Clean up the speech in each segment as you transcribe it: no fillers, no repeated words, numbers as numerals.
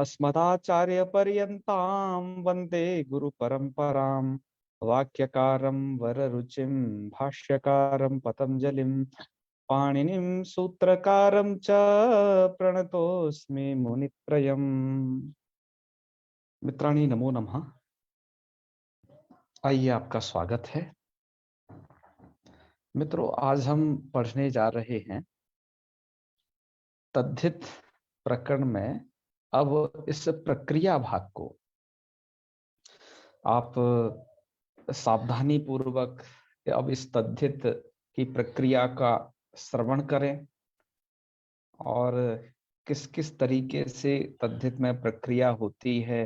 अस्मदाचार्यपर्यन्तां वन्दे गुरुपरम्परां वाक्यकारं वररुचिं भाष्यकारं पतञ्जलिं पाणिनिं सूत्रकारं च प्रणतोऽस्मि मुनित्रयम्। मित्राणि नमो नमः। आइए, आपका स्वागत है। मित्रों, आज हम पढ़ने जा रहे हैं तद्धित प्रकरण में। अब इस प्रक्रिया भाग को आप सावधानी पूर्वक अब इस तद्धित की प्रक्रिया का श्रवण करें और किस किस तरीके से तद्धित में प्रक्रिया होती है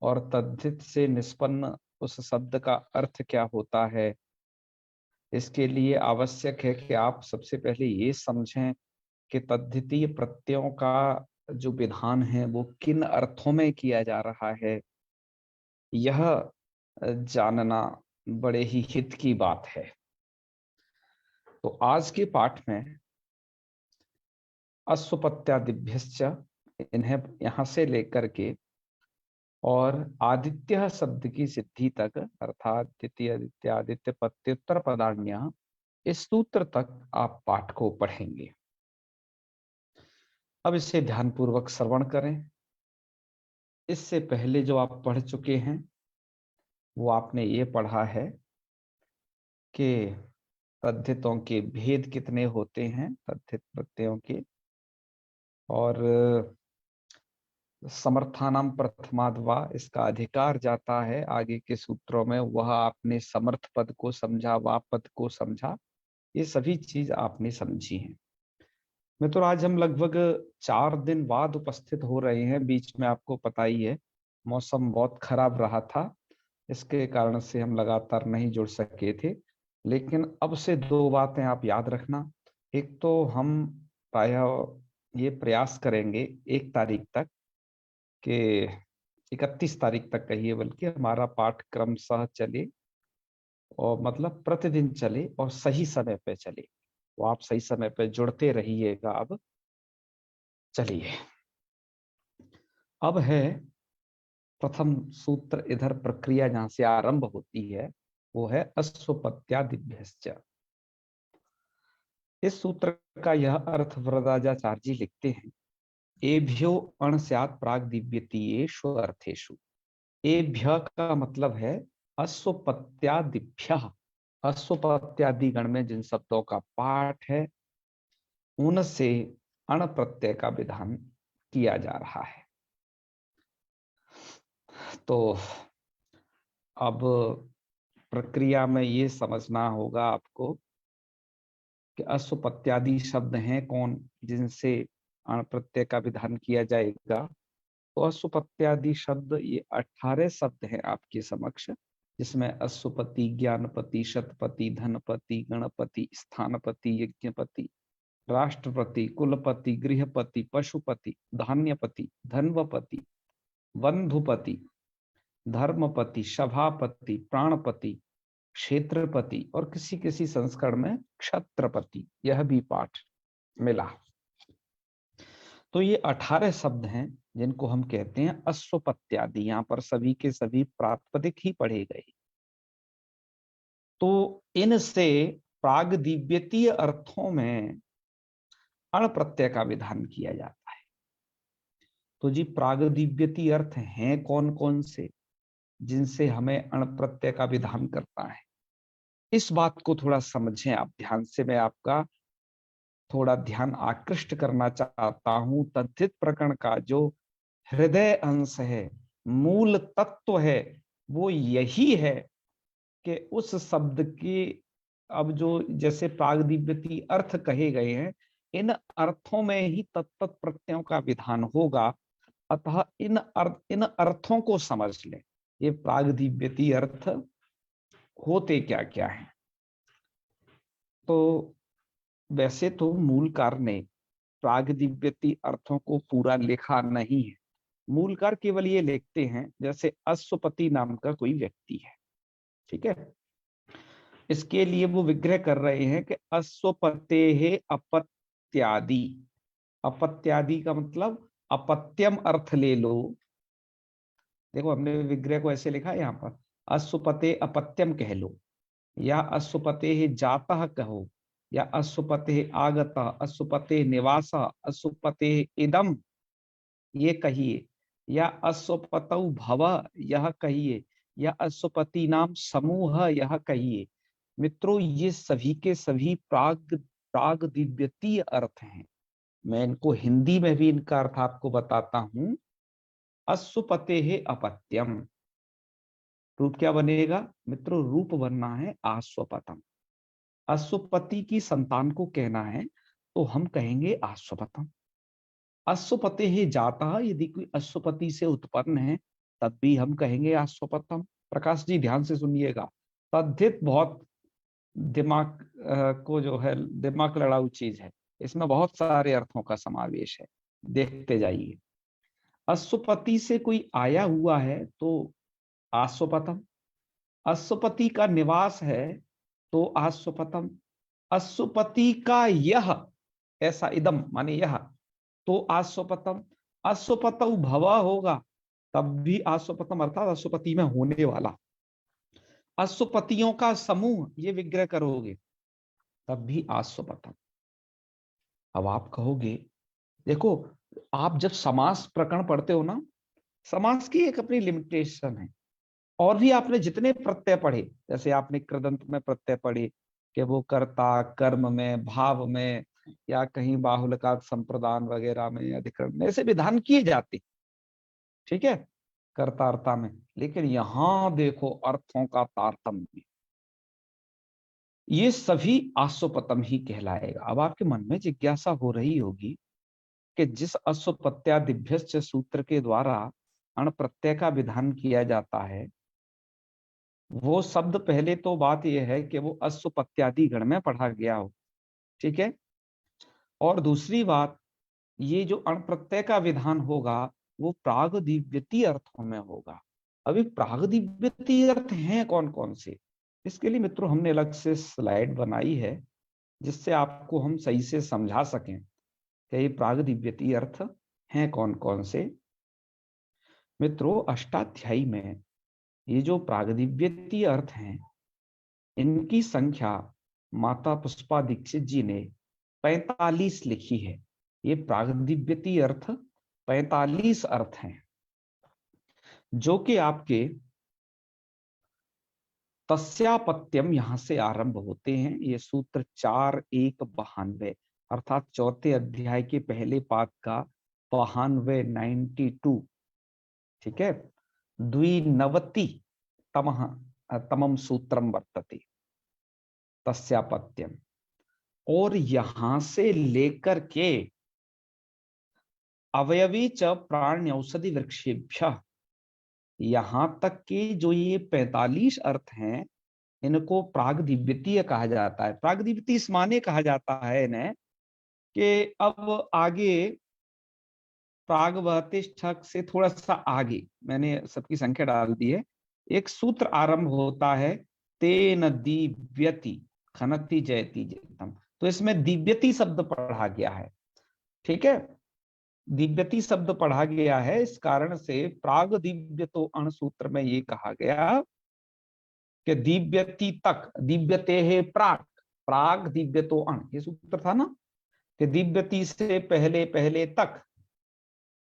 और तद्धित से निष्पन्न उस शब्द का अर्थ क्या होता है। इसके लिए आवश्यक है कि आप सबसे पहले ये समझें कि तद्धितीय प्रत्ययों का जो विधान है वो किन अर्थों में किया जा रहा है। यह जानना बड़े ही हित की बात है। तो आज के पाठ में अश्वपत्यादिभ्यश्च, इन्हें यहां से लेकर के और आदित्य शब्द की सिद्धि तक, अर्थात द्वितीय आदित्य आदित्य प्रत्युत्तर पदान्य, इस सूत्र तक आप पाठ को पढ़ेंगे। अब इसे ध्यानपूर्वक श्रवण करें। इससे पहले जो आप पढ़ चुके हैं वो आपने ये पढ़ा है कि तद्धितों के भेद कितने होते हैं, तद्धित प्रत्ययों के, और समर्थानाम प्रथमाद वा, इसका अधिकार जाता है आगे के सूत्रों में। वह आपने समर्थ पद को समझा, वा पद को समझा, ये सभी चीज आपने समझी हैं। मित्रों, आज हम लगभग 4 दिन बाद उपस्थित हो रहे हैं। बीच में आपको पता ही है मौसम बहुत खराब रहा था, इसके कारण से हम लगातार नहीं जुड़ सके थे। लेकिन अब से 2 बातें आप याद रखना। एक तो हम प्रायः ये प्रयास करेंगे 1 तारीख तक कि 31 तारीख तक कहिए, बल्कि हमारा पाठ क्रमशः चले और मतलब प्रतिदिन चले और सही समय पे चले। वो आप सही समय पे जुड़ते रहिएगा। अब चलिए, अब है प्रथम सूत्र। इधर प्रक्रिया जहां से आरंभ होती है वो है अश्वपत्यादिभ्यश्च। इस सूत्र का यह अर्थ वरदाचार्य जी लिखते हैं, एभ्यो अण स्यात् प्राग दिव्यतीयेषु अर्थेषु। एभ्य का मतलब है अश्वपत्यादिभ्य। अश्वपत्यादि गण में जिन शब्दों का पाठ है उनसे अण प्रत्यय का विधान किया जा रहा है। तो अब प्रक्रिया में ये समझना होगा आपको कि अश्वपत्यादि शब्द हैं कौन, जिनसे अण प्रत्यय का विधान किया जाएगा। तो अश्वपत्यादि शब्द ये 18 शब्द हैं आपके समक्ष, जिसमें अश्वपति, ज्ञानपति, शतपति, धनपति, गणपति, स्थानपति, यज्ञपति, राष्ट्रपति, कुलपति, गृहपति, पशुपति, धान्यपति, धन्वपति, बंधुपति, धर्मपति, सभापति, प्राणपति, क्षेत्रपति और किसी किसी संस्करण में क्षत्रपति, यह भी पाठ मिला। तो ये 18 शब्द हैं जिनको हम कहते हैं अश्वपत्यादि। यहां पर सभी के सभी प्रातिपदिक ही पढ़े गए। तो इनसे प्रागदिव्यतीय अर्थों में अण प्रत्यय का विधान किया जाता है। तो जी, प्रागदिव्यतीय अर्थ हैं कौन कौन से जिनसे हमें अण प्रत्यय का विधान करता है, इस बात को थोड़ा समझें आप ध्यान से। मैं आपका थोड़ा ध्यान आकृष्ट करना चाहता हूं। तद्धित प्रकरण का जो हृदय अंश है, मूल तत्व है, वो यही है कि उस शब्द की अब जो जैसे प्रागदिव्यती अर्थ कहे गए हैं, इन अर्थों में ही तत्त प्रत्ययों का विधान होगा। अतः इन अर्थों को समझ लें। ये प्रागदिव्यती अर्थ होते क्या क्या है। तो वैसे तो मूलकार ने प्रागदिव्यती अर्थों को पूरा लिखा नहीं है। मूलकार केवल ये लिखते हैं जैसे अश्वपति नाम का कोई व्यक्ति है, ठीक है, इसके लिए वो विग्रह कर रहे हैं कि अश्वपते अपत्यादि। अपत्यादि का मतलब अपत्यम अर्थ ले लो। देखो हमने विग्रह को ऐसे लिखा है यहाँ पर, अश्वपते अपत्यम कह लो, या अश्वपते जातः कहो, या अश्वपते आगतः, अश्वपते निवासः, अश्वपते इदम ये कहिए, या अश्वपतौ भव यह कहिए, या अश्वपति नाम समूह यह कहिए। मित्रों ये सभी के सभी प्राग प्राग दिव्यतीय अर्थ हैं। मैं इनको हिंदी में भी इनका अर्थ आपको बताता हूं। अश्वपते है अपत्यम, रूप क्या बनेगा मित्रों? रूप बनना है आश्वपतम। अश्वपति की संतान को कहना है तो हम कहेंगे आश्वपतम। अश्वपते ही जाता है, यदि कोई अश्वपति से उत्पन्न है तब भी हम कहेंगे अश्वपतम। प्रकाश जी ध्यान से सुनिएगा, तद्धित बहुत दिमाग को जो है दिमाग लड़ाऊ चीज है, इसमें बहुत सारे अर्थों का समावेश है, देखते जाइए। अश्वपति से कोई आया हुआ है तो आश्वपतम, अश्वपति का निवास है तो आश्वपतम, अश्वपति का यह ऐसा इदम माने यह तो आश्वपतम, अश्वपतौ भवा होगा तब भी आश्वपतम अर्थात अश्वपति में होने वाला। अश्वपतियों का समूह ये विग्रह करोगे तब भी आश्वपतम। अब आप कहोगे देखो, आप जब समास प्रकरण पढ़ते हो ना, समास की एक अपनी लिमिटेशन है। और भी आपने जितने प्रत्यय पढ़े, जैसे आपने कृदंत में प्रत्यय पढ़े कि वो कर्ता कर्म में भाव में या कहीं बाहुल्यकाल संप्रदान वगैरह में अधिकरण में ऐसे विधान किए जाते, ठीक है, कर्तार्ता में। लेकिन यहां देखो अर्थों का तारतम्य, ये सभी आश्वपतम ही कहलाएगा। अब आपके मन में जिज्ञासा हो रही होगी कि जिस अश्वपत्यादिभ्यश्च सूत्र के द्वारा अण प्रत्यय का विधान किया जाता है, वो शब्द पहले तो बात यह है कि वो अश्वपत्यादि गण में पढ़ा गया हो, ठीक है। और दूसरी बात, ये जो अण प्रत्यय का विधान होगा वो प्रागदिव्यती अर्थों में होगा। अभी प्रागदिव्यती अर्थ हैं कौन कौन से, इसके लिए मित्रों हमने अलग से स्लाइड बनाई है जिससे आपको हम सही से समझा सकें कि ये प्रागदिव्यती अर्थ हैं कौन कौन से। मित्रों अष्टाध्यायी में ये जो प्रागदिव्यती अर्थ हैं इनकी संख्या माता पुष्पा दीक्षित जी ने 45 लिखी है। ये प्रागदिव्यती अर्थ 45 अर्थ हैं जो कि आपके तस्यापत्यम यहां से आरंभ होते हैं। ये सूत्र 4:1-92 अर्थात चौथे अध्याय के पहले पाद का 92, ठीक है, द्विनवति तमः तमम सूत्रम वर्तते तस्यापत्यम। और यहां से लेकर के अवयवी च प्राण औषधि वृक्षेभ्य, यहां तक कि जो ये 45 अर्थ हैं इनको प्रागदिव्यतीय कहा जाता है। प्रागदिव्यतीय इस माने कहा जाता है इन्हें कि अब आगे प्रागवतिष्ठक से थोड़ा सा आगे मैंने सबकी संख्या डाल दी है, एक सूत्र आरंभ होता है तेन दिव्यति खनति जयति जयतम, तो इसमें दिव्यति शब्द पढ़ा गया है, ठीक है, दिव्यति शब्द पढ़ा गया है। इस कारण से प्राग दिव्य तो अण सूत्र में ये कहा गया कि दिव्यति तक, दिव्यते है प्राग, प्राग दिव्य तो अण, ये सूत्र था ना कि दिव्यति से पहले पहले तक,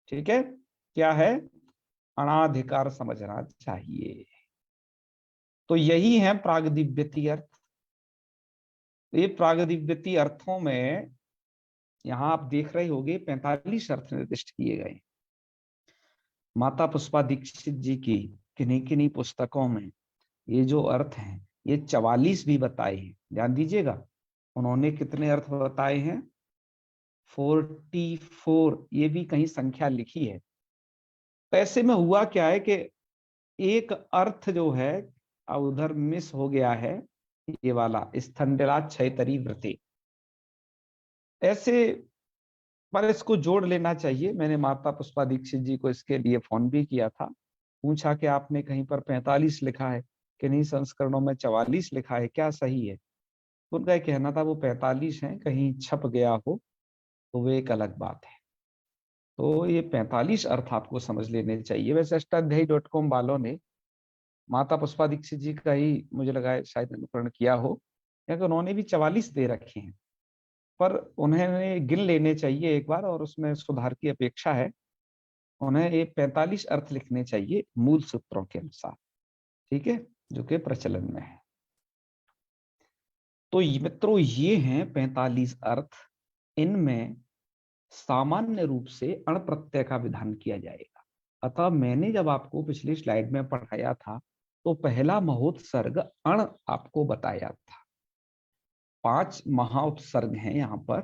ठीक है, क्या है अनाधिकार समझना चाहिए। तो यही है प्रागदिव्यति अर्थ। ये प्रागदिव्यति अर्थों में यहां आप देख रहे होंगे 45 अर्थ निर्दिष्ट किए गए। माता पुष्पा दीक्षित जी की किन्हीं किन्हीं पुस्तकों में ये जो अर्थ हैं ये 44 भी बताए हैं। ध्यान दीजिएगा उन्होंने कितने अर्थ बताए हैं, 44, ये भी कहीं संख्या लिखी है। तो ऐसे में हुआ क्या है कि एक अर्थ जो है उधर मिस हो गया है, ये वाला स्थंडला छैतरी व्रते, ऐसे पर इसको जोड़ लेना चाहिए। मैंने माता पुष्पा दीक्षित जी को इसके लिए फोन भी किया था, पूछा कि आपने कहीं पर 45 लिखा है, किन्हीं संस्करणों में 44 लिखा है, क्या सही है? तो उनका कहना था वो 45 है, कहीं छप गया हो तो वो एक अलग बात है। तो ये 45 अर्थ आपको समझ लेने चाहिए। वैसे अष्टाध्यायी.com वालों ने माता पुष्पा दीक्षित जी का ही मुझे लगा है शायद अनुकरण किया हो, क्योंकि उन्होंने भी 44 दे रखे हैं, पर उन्हें गिन लेने चाहिए एक बार, और उसमें सुधार की अपेक्षा है। उन्हें ये 45 अर्थ लिखने चाहिए मूल सूत्रों के अनुसार, ठीक है, जो कि प्रचलन में है। तो मित्रों ये हैं 45 अर्थ। इनमें सामान्य रूप से अण प्रत्यय का विधान किया जाएगा। अतः मैंने जब आपको पिछली स्लाइड में पढ़ाया था तो पहला महोत्सर्ग अण आपको बताया था। 5 महाउत्सर्ग हैं यहाँ पर,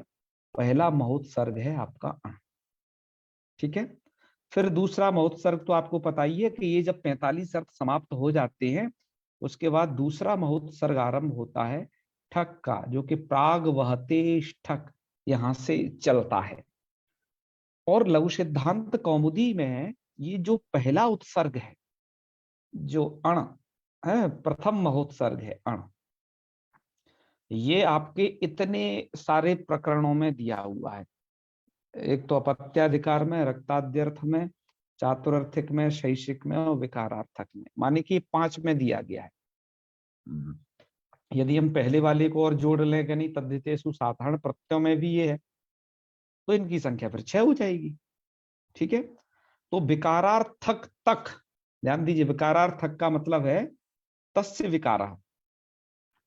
पहला महोत्सर्ग है आपका अण, ठीक है। फिर दूसरा महोत्सर्ग तो आपको पता ही है कि ये जब 45 अर्थ समाप्त हो जाते हैं उसके बाद दूसरा महोत्सर्ग आरंभ होता है ठक का, जो कि प्राग वहते ठक यहां से चलता है। और लघु सिद्धांत कौमुदी में ये जो पहला उत्सर्ग है, जो अण है, प्रथम महोत्सर्ग है अण, ये आपके इतने सारे प्रकरणों में दिया हुआ है। एक तो अपत्याधिकार में, रक्ताद्यर्थ में, चातुरर्थिक में, शैषिक में और विकारार्थक में, माने कि 5 में दिया गया है। यदि हम पहले वाले को और जोड़ लें कि नहीं तद्धितेषु साधारण प्रत्ययों में भी ये है, तो इनकी संख्या फिर 6 हो जाएगी, ठीक है। तो विकारार्थक तक, ध्यान दीजिए, विकारार्थक का मतलब है तस्य विकारः।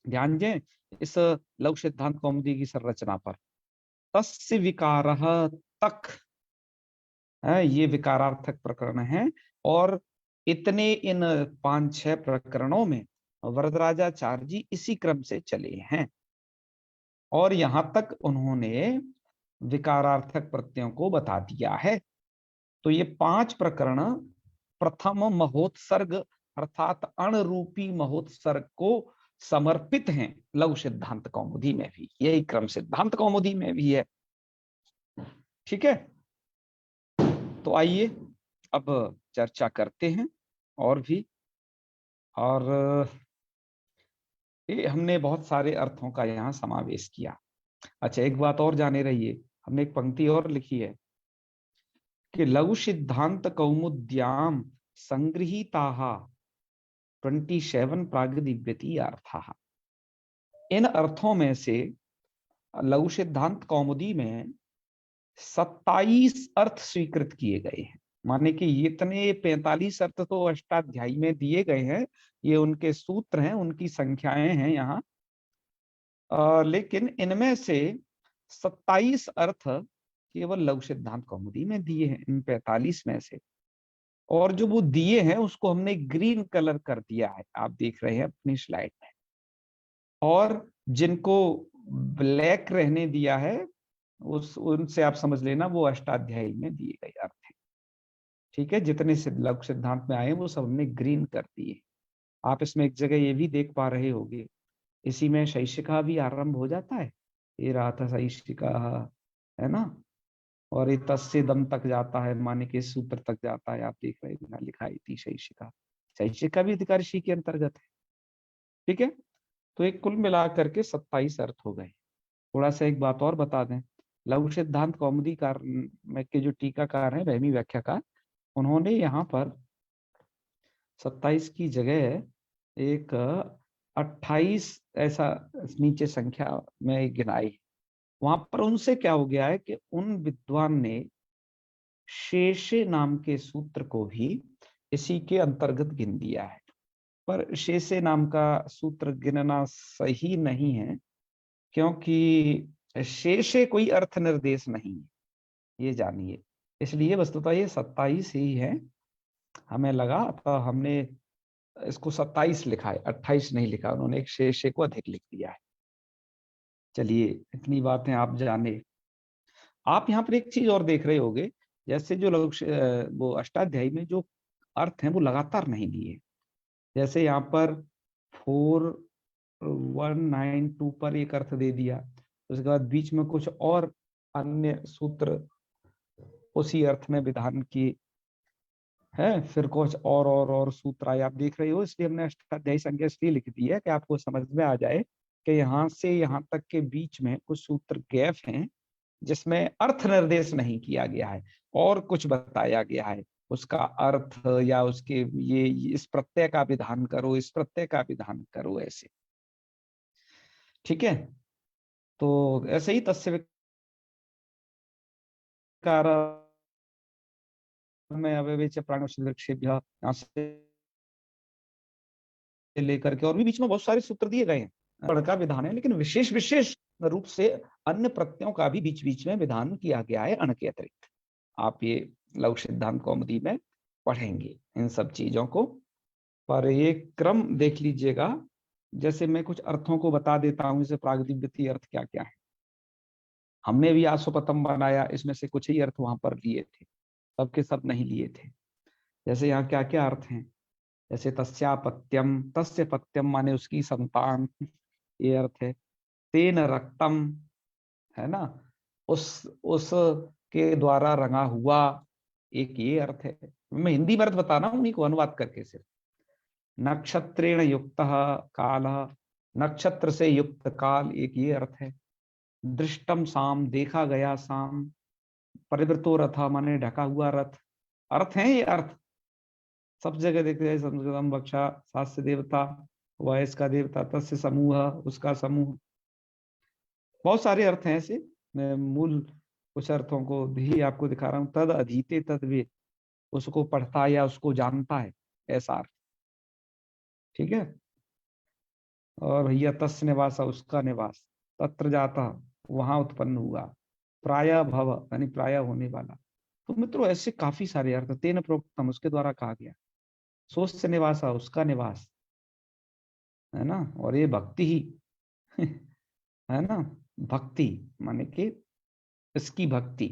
ध्यान दें इस लघु सिद्धांत कौमुदी की संरचना पर, तस्य विकारः तक है, ये विकारार्थक प्रकरण है। और इतने इन 5-6 प्रकरणों में वरदराजाचार्य जी इसी क्रम से चले हैं, और यहां तक उन्होंने विकारार्थक प्रत्ययों को बता दिया है। तो ये 5 प्रकरण प्रथम महोत्सर्ग अर्थात अण रूपी महोत्सर्ग को समर्पित हैं। लघु सिद्धांत कौमुदी में भी यही क्रम सिद्धांत कौमुदी में भी है, ठीक है। तो आइए अब चर्चा करते हैं और भी। और ये हमने बहुत सारे अर्थों का यहाँ समावेश किया। अच्छा, एक बात और जाने रहिए, हमने एक पंक्ति और लिखी है कि लघु सिद्धांत कौमुद्याम संगृहीताः 27 प्रागदिव्यति अर्थाः। इन अर्थों में से लघु सिद्धांत कौमुदी में 27 अर्थ स्वीकृत किए गए हैं। माने कि इतने 45 अर्थ तो अष्टाध्यायी में दिए गए हैं, ये उनके सूत्र हैं, उनकी संख्याएं हैं यहाँ। लेकिन इनमें से 27 अर्थ केवल लघु सिद्धांत कौमुदी में दिए हैं इन 45 में से। और जो वो दिए हैं उसको हमने ग्रीन कलर कर दिया है, आप देख रहे हैं अपनी स्लाइड में। और जिनको ब्लैक रहने दिया है उस उनसे आप समझ लेना वो अष्टाध्यायी में दिए गए अर्थ हैं, ठीक है। जितने लघु सिद्धांत में आए वो सब हमने ग्रीन कर दिए। आप इसमें एक जगह ये भी देख पा रहे होंगे, इसी में शैषिका भी आरंभ हो जाता है, ये रहा था शैषिका, है ना। और ये तस्य दम तक जाता है, माने के सूत्र तक जाता है, आप देख रहे हैं लिखा थी शैषिका। शैषिका भी अधिकारिशी के अंतर्गत है, ठीक है। तो एक कुल मिलाकर के 27 अर्थ हो गए। थोड़ा सा एक बात और बता दें, लघु सिद्धांत कौमुदीकार में के जो टीकाकार हैं, वहमी व्याख्याकार, उन्होंने यहाँ पर 27 की जगह एक 28 ऐसा नीचे संख्या में गिनाई। वहां पर उनसे क्या हो गया है कि उन विद्वान ने शेषे नाम के सूत्र को भी इसी के अंतर्गत गिन दिया है। पर शेषे नाम का सूत्र गिनना सही नहीं है, क्योंकि शेषे कोई अर्थ निर्देश नहीं है, ये जानिए। इसलिए वस्तुतः ये 27 ही है, हमें लगा तो हमने इसको 27 लिखा है, 28 नहीं लिखा, उन्होंने एक शेषे को अधिक लिख दिया है। चलिए इतनी बातें आप जाने। आप यहाँ पर एक चीज और देख रहे होंगे, जैसे जो लोग वो अष्टाध्यायी में जो अर्थ हैं वो लगातार नहीं दिए। जैसे यहाँ पर 4192 पर एक अर्थ दे दिया, उसके बाद बीच में कुछ और अन्य सूत्र उसी अर्थ में विधान की है, फिर कुछ और सूत्र आए, आप देख रहे हो। इसलिए हमने अष्टाध्यायी संख्या इसलिए लिख दी है कि आपको समझ में आ जाए कि यहाँ से यहाँ तक के बीच में कुछ सूत्र गैप हैं, जिसमें अर्थ निर्देश नहीं किया गया है और कुछ बताया गया है, उसका अर्थ या उसके ये इस प्रत्यय का विधान करो, इस प्रत्यय का विधान करो, ऐसे। ठीक है, तो ऐसे ही तस्य विकार में अव्यवच प्राणवृक्षेभ्यः, यहाँ से लेकर के और भी बीच में बहुत सारे सूत्र दिए गए हैं, बड़का विधान है, लेकिन विशेष विशेष रूप से अन्य प्रत्ययों का भी बीच बीच में विधान किया गया है अण के अतिरिक्त। आप ये लघु सिद्धांत कौमुदी में पढ़ेंगे इन सब चीजों को। पर ये क्रम देख लीजिएगा, जैसे मैं कुछ अर्थों को बता देता हूं, जैसे प्रागदिव्यति अर्थ क्या क्या है। हमने भी आसोपतम बनाया, इसमें से कुछ ही अर्थ वहां पर लिए थे, सबके सब नहीं लिए थे। जैसे यहाँ क्या क्या अर्थ हैं, जैसे तस्यापत्यम, तस्य पत्यम माने उसकी संतान, ये अर्थ है। तेन रक्तम, है ना, उस के द्वारा रंगा हुआ, एक ये अर्थ है। मैं हिंदी में अर्थ बताना हूं, उन्हीं को अनुवाद करके सिर्फ। नक्षत्रेण युक्त काल, नक्षत्र से युक्त काल, एक ये अर्थ है। दृष्टम साम, देखा गया साम। परिवृतो रथ माने ढका हुआ रथ, अर्थ है ये अर्थ। सब जगह देखते हैं, संस्कृतम बक्षा शास्त्र देवता, वयस का देवता, तस्य समूह, उसका समूह, बहुत सारे अर्थ हैं ऐसे। मैं मूल कुछ अर्थों को भी आपको दिखा रहा हूं। तद अधीते तद वे, उसको पढ़ता है या उसको जानता है, ऐसा अर्थ। ठीक है, और भैया तस्य निवास, उसका निवास। तत्र जाता, वहां उत्पन्न हुआ। प्राय भव यानी प्राय होने वाला। तो मित्रों ऐसे काफी सारे अर्थ। तेन प्रोक्तम, उसके द्वारा कहा गया। सोच निवास, उसका निवास, है ना। और ये भक्ति ही है ना, भक्ति माने कि इसकी भक्ति,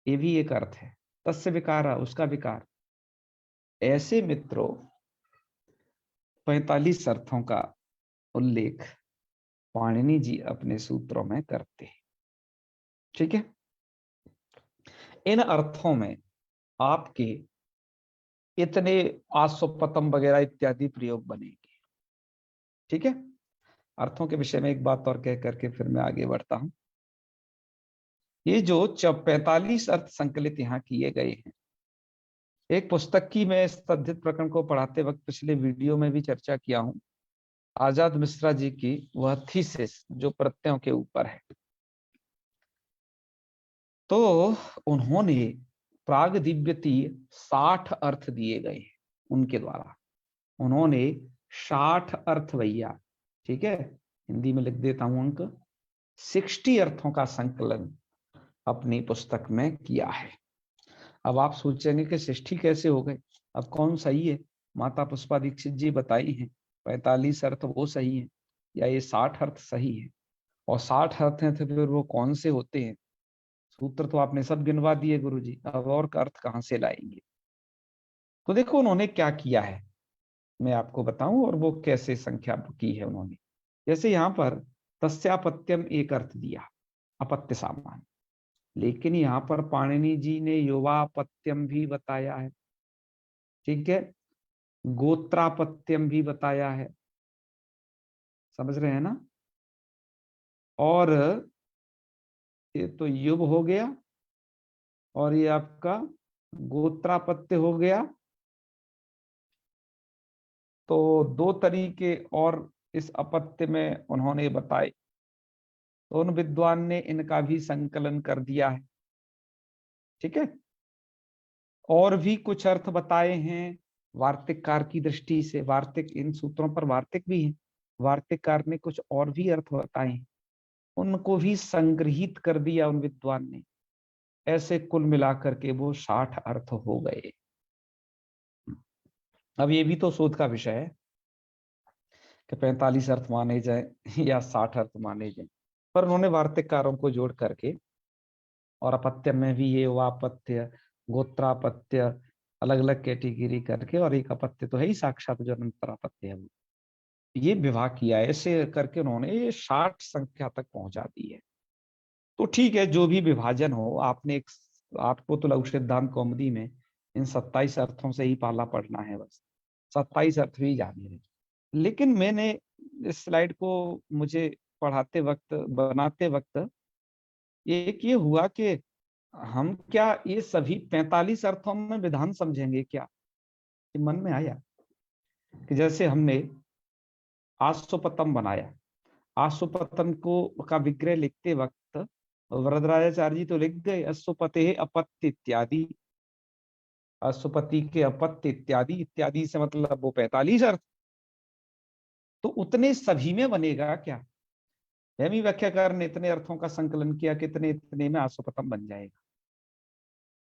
ये भी एक अर्थ है। तस्य विकार, उसका विकार। ऐसे मित्रों 45 अर्थों का उल्लेख पाणिनि जी अपने सूत्रों में करते हैं। ठीक है, इन अर्थों में आपके इतने आसोपतम वगैरह इत्यादि प्रयोग बनेंगे। ठीक है, अर्थों के विषय में एक बात और कह करके फिर मैं आगे बढ़ता हूं। ये जो 45 अर्थ संकलित यहाँ किए गए हैं, एक पुस्तक की मैं इस तद्धित प्रकरण को पढ़ाते वक्त पिछले वीडियो में भी चर्चा किया हूं, आजाद मिश्रा जी की वह थीसिस जो प्रत्ययों के ऊपर है। तो उन्होंने प्रागदिव्यति 60 अर्थ दिए गए हैं उनके द्वारा। उन्होंने 60 अर्थ, भैया ठीक है, हिंदी में लिख देता हूं अंक, 60 अर्थों का संकलन अपनी पुस्तक में किया है। अब आप सोचेंगे कि 60 कैसे हो गए, अब कौन सही है। माता पुष्पा दीक्षित जी बताई हैं 45 अर्थ वो सही है, या ये 60 अर्थ सही है। और 60 अर्थ हैं तो फिर वो कौन से होते हैं। सूत्र तो आपने सब गिनवा दिए गुरुजी, अब और का अर्थ कहां से लाएंगे। तो देखो उन्होंने क्या किया है, मैं आपको बताऊं, और वो कैसे संख्या की है उन्होंने। जैसे यहाँ पर तस्यापत्यम एक अर्थ दिया, अपत्य सामान, लेकिन यहाँ पर पाणिनि जी ने युवापत्यम भी बताया है। ठीक है, गोत्रापत्यम भी बताया है, समझ रहे हैं ना। और ये तो युव हो गया, और ये आपका गोत्रापत्य हो गया। तो दो तरीके और इस अपत्य में उन्होंने बताए, तो उन विद्वान ने इनका भी संकलन कर दिया है। ठीक है, और भी कुछ अर्थ बताए हैं वार्तिककार की दृष्टि से। वार्तिक, इन सूत्रों पर वार्तिक भी है, वार्तिककार ने कुछ और भी अर्थ बताए हैं, उनको भी संग्रहित कर दिया उन विद्वान ने। ऐसे कुल मिलाकर के वो 60 अर्थ हो गए। अब ये भी तो शोध का विषय है कि 45 अर्थ माने जाए या 60 अर्थ माने जाए, पर उन्होंने वार्तिककारों को जोड़ करके, और अपत्य में भी ये वापत्य, गोत्रापत्य, अलग अलग कैटेगरी करके, और एक अपत्य तो है ही साक्षात जो अनंतर अपत्य है, वो ये विभाग किया है। ऐसे करके उन्होंने ये 60 संख्या तक पहुंचा दी है। तो ठीक है, जो भी विभाजन हो, आपने एक, आपको तो लघु सिद्धांत कौमुदी में इन 27 अर्थों से ही पाला पढ़ना है, बस 27 अर्थ भी जाने हैं। लेकिन मैंने इस स्लाइड को मुझे पढ़ाते वक्त, बनाते वक्त एक ये हुआ कि हम क्या ये सभी 45 अर्थों में विधान समझेंगे क्या? कि मन में आया कि जैसे हमने आशुपतम बनाया, आशुपतन को का विग्रह लिखते वक्त वरदराजाचार्य जी तो लिख गए अशुपते अपत्य इत्यादि, अशुपति के अपत्य इत्यादि, इत्यादि से मतलब वो 45 अर्थ, तो उतने सभी में बनेगा क्या? हेमी व्याख्याकार ने इतने अर्थों का संकलन किया, कितने इतने में आशुपतम बन जाएगा।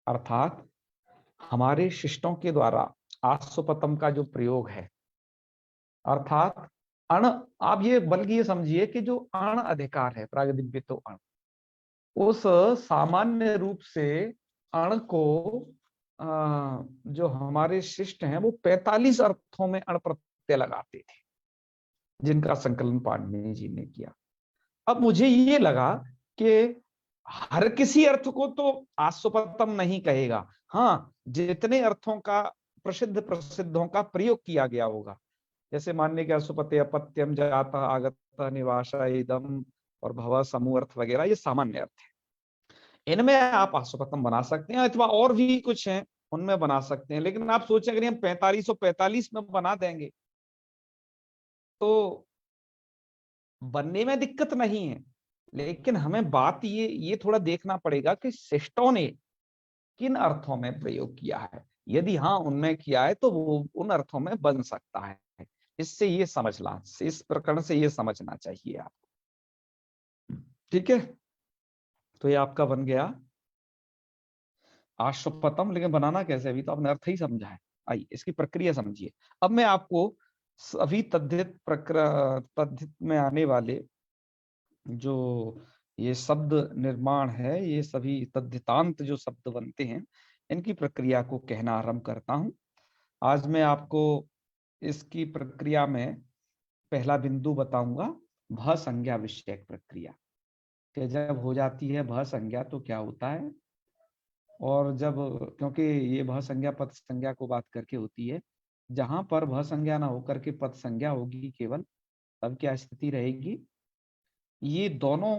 अर्थात हमारे शिष्टों के द्वारा आशुपतम का जो प्रयोग है, अर्थात अण, आप ये बल्कि ये समझिए कि जो अण अधिकार है प्रागदिव्य तो अण, उस सामान्य रूप से अण को जो हमारे शिष्ट हैं वो 45 अर्थों में अण प्रत्यय लगाते थे, जिनका संकलन पाणिनि जी ने किया। अब मुझे ये लगा कि हर किसी अर्थ को तो आशुपतम नहीं कहेगा, हाँ जितने अर्थों का प्रसिद्ध प्रसिद्धों का प्रयोग किया गया होगा, जैसे मानने के अशुपते अपत्यम जाता आगत निवासा इदम और भव समूह अर्थ वगैरह, ये सामान्य अर्थ है, इनमें आप आशुपतम बना सकते हैं, अथवा और भी कुछ हैं उनमें बना सकते हैं। लेकिन आप सोचें अगर हम 4545 में बना देंगे तो बनने में दिक्कत नहीं है, लेकिन हमें बात ये थोड़ा देखना पड़ेगा कि शिष्टों ने किन अर्थों में प्रयोग किया है। यदि हाँ उनमें किया है तो वो उन अर्थों में बन सकता है। इससे ये समझना, इस प्रकरण से ये समझना चाहिए आपको। ठीक है, तो ये आपका बन गया आशुपतम। लेकिन बनाना कैसे, अभी तो आपने अर्थ ही समझा है। आइए इसकी प्रक्रिया समझिए। अब मैं आपको सभी तद्धित में आने वाले जो ये शब्द निर्माण है, ये सभी तद्धितांत जो शब्द बनते हैं, इनकी प्रक्रिया को कहना आरंभ करता हूं। आज मैं आपको इसकी प्रक्रिया में पहला बिंदु बताऊंगा, भ संज्ञा विषयक प्रक्रिया, कि जब हो जाती है भ संज्ञा तो क्या होता है, और जब, क्योंकि ये भ संज्ञा पद संज्ञा को बात करके होती है, जहां पर भ संज्ञा ना होकर के पद संज्ञा होगी केवल, तब क्या स्थिति रहेगी, ये दोनों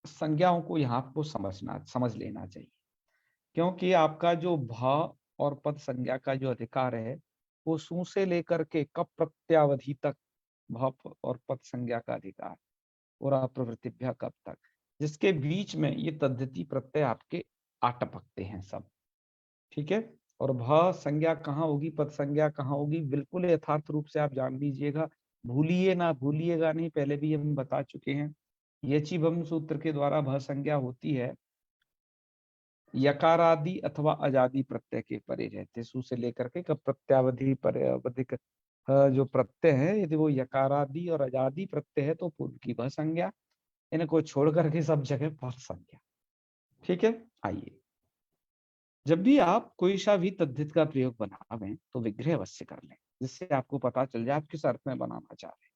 संज्ञाओं को यहाँ आपको समझ लेना चाहिए। क्योंकि आपका जो भ और पद संज्ञा का जो अधिकार है वो सु से लेकर के कप प्रत्यावधि तक भ और पद संज्ञा का अधिकार, और अप्रवृत्तिभ्य कब तक, जिसके बीच में ये तद्धिति प्रत्यय आपके आटपकते हैं सब। ठीक है, और भ संज्ञा कहाँ होगी, पद संज्ञा कहाँ होगी, बिल्कुल यथार्थ रूप से आप जान लीजिएगा, भूलिए ना, भूलिएगा नहीं, पहले भी हम बता चुके हैं। यचिभम सूत्र के द्वारा भ संज्ञा होती है यकारादि अथवा अजादि प्रत्यय के परे रहते, सु से लेकर के कब प्रत्यावधि परे अवधिक जो प्रत्यय है, यदि वो यकारादि और अजादि प्रत्यय है तो पूर्व की भ संज्ञा, इनको छोड़ करके सब जगह पद संज्ञा। ठीक है, आइए, जब भी आप कोई सा भी तद्धित का प्रयोग बनावें तो विग्रह अवश्य कर लें, जिससे आपको पता चल जाए आप किस अर्थ में बनाना चाह रहे हैं।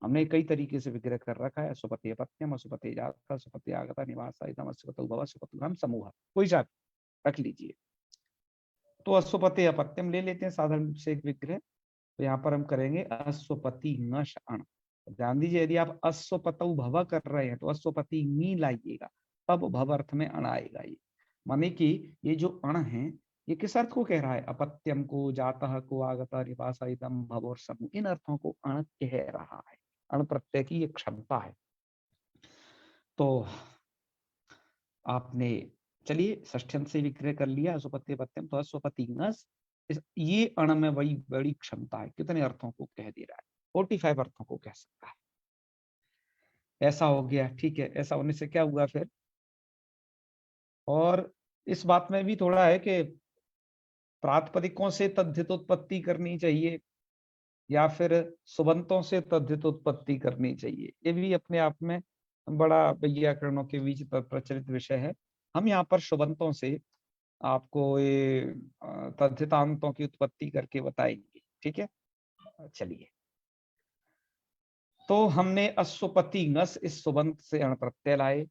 हमने कई तरीके से विग्रह कर रखा है, अशुपते पत्यम, अशुपते जाता, अशुपते आगता निवासा इदम, अशुपत उभव, अशुपत समूह, कोई सा रख लीजिए। तो अश्वपति अपत्यम ले लेते हैं साधारण रूप से एक विग्रह, तो यहाँ पर हम करेंगे अश्वपति नश अण। ध्यान दीजिए, यदि आप अश्वपत भव कर रहे हैं तो अश्वपति नी लाइएगा, तब भव अर्थ में अण आएगा। ये माने कि ये जो अण है ये किस अर्थ को कह रहा है, अपत्यम को, जातः को, आगता, निवासा इदम, भव और समूह, इन अर्थों को अण कह रहा है। अण प्रत्यय की ये क्षमता है। तो आपने, चलिए षष्ठ्यंत से विग्रह कर लिया अशुपत्य पत्यम, तो अश्वपति नस, ये अण में बड़ी बड़ी क्षमता है, कितने अर्थों को कह दे रहा है, 45 अर्थों को कह सकता है। ऐसा हो गया, ठीक है। ऐसा होने से क्या हुआ फिर, और इस बात में भी थोड़ा है कि प्रातिपदिकों से तद्धित उत्पत्ति करनी चाहिए या फिर सुबंतों से तद्धित उत्पत्ति करनी चाहिए, ये भी अपने आप में बड़ा वैयाकरणों के बीच प्रचलित विषय है। हम यहाँ पर सुबंतों से आपको ये तद्धितांतों की उत्पत्ति करके बताएंगे। ठीक है, चलिए, तो हमने अश्वपति नस इस सुबंत से अण प्रत्यय लाए।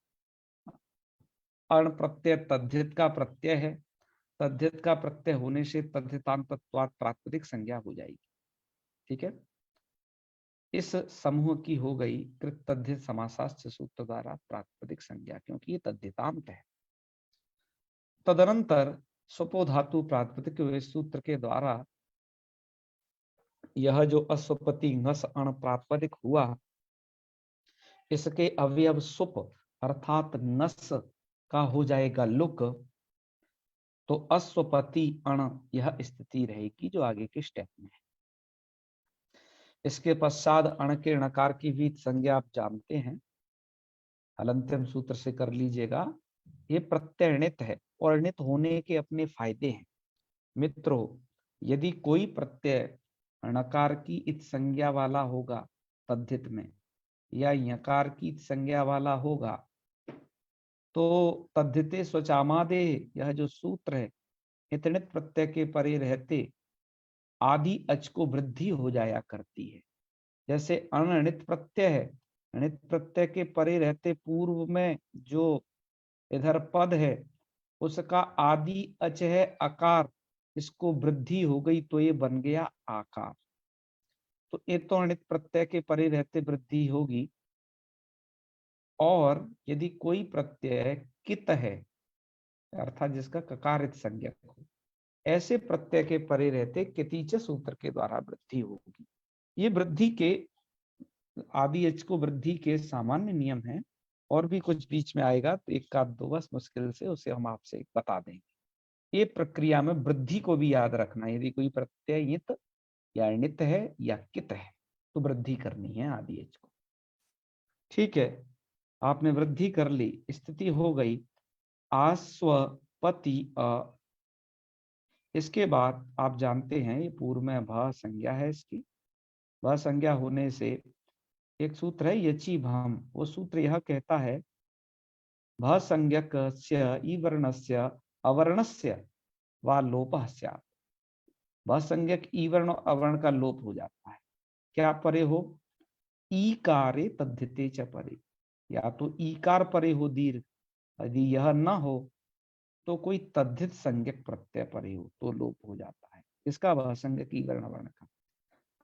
अण प्रत्यय तद्धित का प्रत्यय है, तद्धित का प्रत्यय होने से तद्धितांत प्रातिपदिक संज्ञा हो जाएगी। ठीक है, इस समूह की हो गई कृत तद्धित समासाश्च सूत्र द्वारा प्रातिपदिक संज्ञा, क्योंकि ये तद्धितांत है। तदनंतर स्वपो धातु प्रातिपदिक इस सूत्र के द्वारा यह जो अस्वपति ngस अण प्रातिपदिक हुआ, इसके अवयव सुप अर्थात ngस का हो जाएगा लुक, तो अस्वपति अण यह स्थिति रहेगी जो आगे के स्टेप में है। इसके पश्चात अण के णकार की भी संज्ञा आप जानते हैं, हलंत्यम सूत्र से कर लीजिएगा। ये प्रत्यय णित है और णित होने के अपने फायदे हैं। मित्रों, यदि कोई प्रत्यय णकार की इत संज्ञा वाला होगा तद्धित में, या यकार की इत संज्ञा वाला होगा, तो तद्धिते स्वचामादे यह जो सूत्र है, इतनित प्रत्यय के परे रहते आदि अच को वृद्धि हो जाया करती है। जैसे अणित प्रत्यय है, अणित प्रत्यय के परे रहते पूर्व में जो इधर पद है उसका आदि अच है अकार, इसको वृद्धि हो गई तो ये बन गया आकार। तो ये तो अणित प्रत्यय के परे रहते वृद्धि होगी। और यदि कोई प्रत्यय कित है अर्थात जिसका ककारित संज्ञक हो, ऐसे प्रत्यय के परे रहते कितीच सूत्र के द्वारा वृद्धि होगी। ये वृद्धि के आदि एच को वृद्धि के सामान्य नियम हैं, और भी कुछ बीच में आएगा तो एक का दो बस मुश्किल से उसे हम आपसे बता देंगे। ये प्रक्रिया में वृद्धि को भी याद रखना, यदि कोई प्रत्यय यित या णित है या कित है तो वृद्धि करनी है आदि एच को। ठीक है, आपने वृद्धि कर ली, स्थिति हो गई आस्वपति अ। इसके बाद आप जानते हैं ये पूर्व में भ संज्ञा है, इसकी भ संज्ञा होने से एक सूत्र है यची भाम। वो सूत्र यह कहता है भ संज्ञकस्य ईवर्णस्य अवर्णस्य वा लोपः स्यात्। भ संज्ञक ईवर्ण और अवर्ण का लोप हो जाता है। क्या परे हो? ईकारे तद्धिते च परे, या तो ईकार परे हो दीर्घ, यदि यह न हो तो कोई तद्धित संज्ञक प्रत्यय परे हो तो लोप हो जाता है। इसका भ संज्ञक ईवर्ण अवर्ण का।